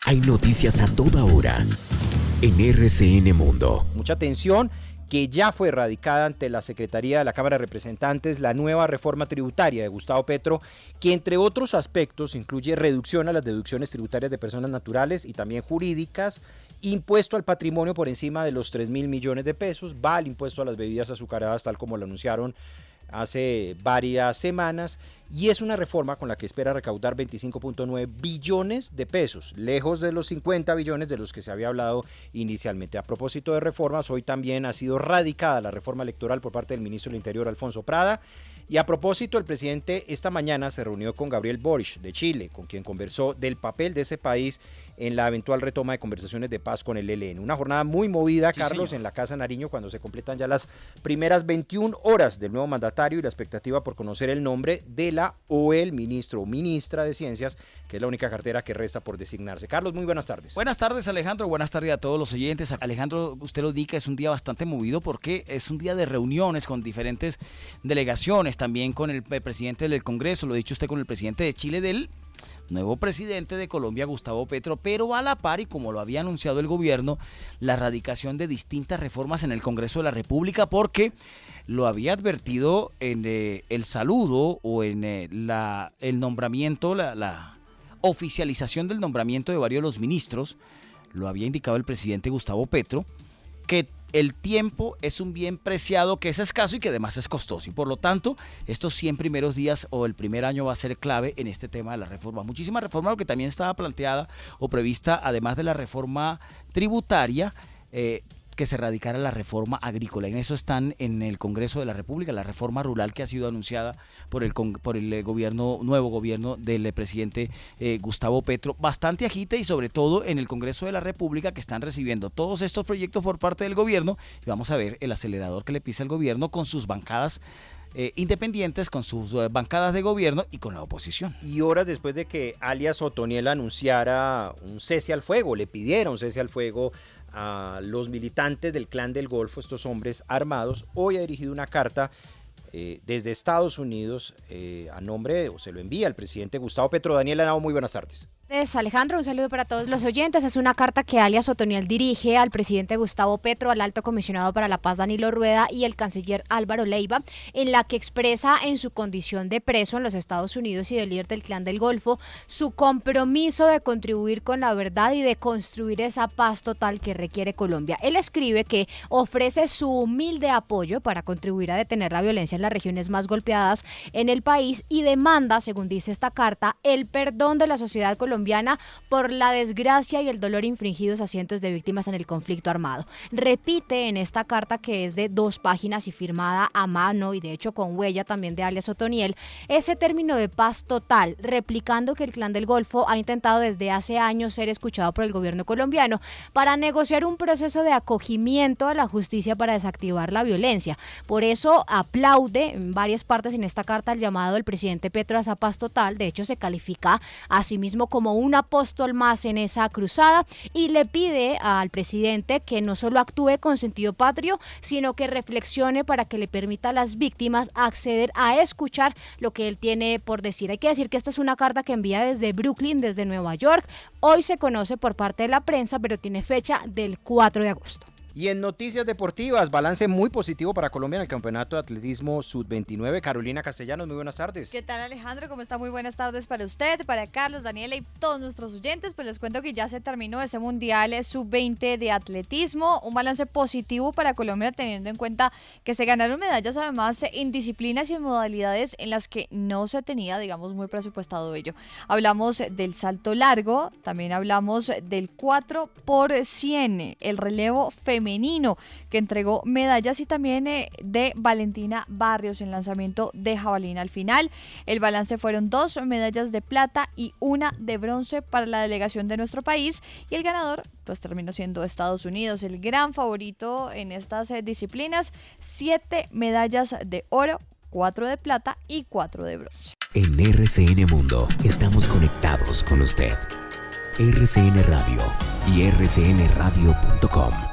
Hay noticias a toda hora en RCN Mundo. Mucha atención, que ya fue radicada ante la Secretaría de la Cámara de Representantes la nueva reforma tributaria de Gustavo Petro, que entre otros aspectos incluye reducción a las deducciones tributarias de personas naturales y también jurídicas, impuesto al patrimonio por encima de los 3.000 millones de pesos, va el impuesto a las bebidas azucaradas tal como lo anunciaron hace varias semanas, y es una reforma con la que espera recaudar 25.9 billones de pesos, lejos de los 50 billones de los que se había hablado inicialmente. A propósito de reformas, hoy también ha sido radicada la reforma electoral por parte del ministro del Interior, Alfonso Prada, y a propósito, el presidente esta mañana se reunió con Gabriel Boric de Chile, con quien conversó del papel de ese país en la eventual retoma de conversaciones de paz con el ELN. Una jornada muy movida, sí, Carlos, señor, en la Casa Nariño, cuando se completan ya las primeras 21 horas del nuevo mandatario y la expectativa por conocer el nombre de la o el ministro o ministra de Ciencias, que es la única cartera que resta por designarse. Carlos, muy buenas tardes. Buenas tardes, Alejandro. Buenas tardes a todos los oyentes. Alejandro, usted lo indica, es un día bastante movido porque es un día de reuniones con diferentes delegaciones, también con el presidente del Congreso, lo ha dicho usted, con el presidente de Chile, del nuevo presidente de Colombia, Gustavo Petro, pero a la par, y como lo había anunciado el gobierno, la radicación de distintas reformas en el Congreso de la República, porque lo había advertido en el saludo o en el nombramiento, la oficialización del nombramiento de varios de los ministros, lo había indicado el presidente Gustavo Petro, que el tiempo es un bien preciado, que es escaso y que además es costoso, y por lo tanto estos 100 primeros días o el primer año va a ser clave en este tema de la reforma. Muchísima reforma, lo que también estaba planteada o prevista, además de la reforma tributaria, que se radicara la reforma agrícola. En eso están en el Congreso de la República, la reforma rural que ha sido anunciada por el nuevo gobierno del presidente Gustavo Petro. Bastante agite, y sobre todo en el Congreso de la República, que están recibiendo todos estos proyectos por parte del gobierno, y vamos a ver el acelerador que le pisa el gobierno con sus bancadas independientes, con sus bancadas de gobierno y con la oposición. Y horas después de que alias Otoniel anunciara un cese al fuego, le pidieron cese al fuego a los militantes del Clan del Golfo, estos hombres armados, hoy ha dirigido una carta desde Estados Unidos a nombre, o se lo envía al presidente Gustavo Petro. Daniel Henao, muy buenas tardes. Alejandro, un saludo para todos los oyentes. Es una carta que alias Otoniel dirige al presidente Gustavo Petro, al alto comisionado para la paz Danilo Rueda y el canciller Álvaro Leiva, en la que expresa en su condición de preso en los Estados Unidos y de líder del Clan del Golfo su compromiso de contribuir con la verdad y de construir esa paz total que requiere Colombia. Él escribe que ofrece su humilde apoyo para contribuir a detener la violencia en las regiones más golpeadas en el país y demanda, según dice esta carta, el perdón de la sociedad colombiana por la desgracia y el dolor infringidos a cientos de víctimas en el conflicto armado. Repite en esta carta, que es de 2 páginas y firmada a mano y de hecho con huella también de alias Otoniel, ese término de paz total, replicando que el Clan del Golfo ha intentado desde hace años ser escuchado por el gobierno colombiano para negociar un proceso de acogimiento a la justicia para desactivar la violencia. Por eso aplaude en varias partes en esta carta el llamado del presidente Petro a esa paz total. De hecho, se califica a sí mismo como un apóstol más en esa cruzada y le pide al presidente que no solo actúe con sentido patrio, sino que reflexione para que le permita a las víctimas acceder a escuchar lo que él tiene por decir. Hay que decir que esta es una carta que envía desde Brooklyn, desde Nueva York. Hoy se conoce por parte de la prensa, pero tiene fecha del 4 de agosto. Y en noticias deportivas, balance muy positivo para Colombia en el Campeonato de Atletismo Sub-29. Carolina Castellanos, muy buenas tardes. ¿Qué tal, Alejandro? ¿Cómo está? Muy buenas tardes para usted, para Carlos, Daniela y todos nuestros oyentes. Pues les cuento que ya se terminó ese Mundial Sub-20 de atletismo. Un balance positivo para Colombia, teniendo en cuenta que se ganaron medallas además en disciplinas y en modalidades en las que no se tenía, digamos, muy presupuestado ello. Hablamos del salto largo, también hablamos del 4x100, el relevo femenino, que entregó medallas, y también de Valentina Barrios en lanzamiento de jabalina. Al final, el balance fueron 2 medallas de plata y 1 de bronce para la delegación de nuestro país, y el ganador pues terminó siendo Estados Unidos, el gran favorito en estas disciplinas. 7 medallas de oro, 4 de plata y 4 de bronce. En RCN Mundo estamos conectados con usted. RCN Radio y rcnradio.com.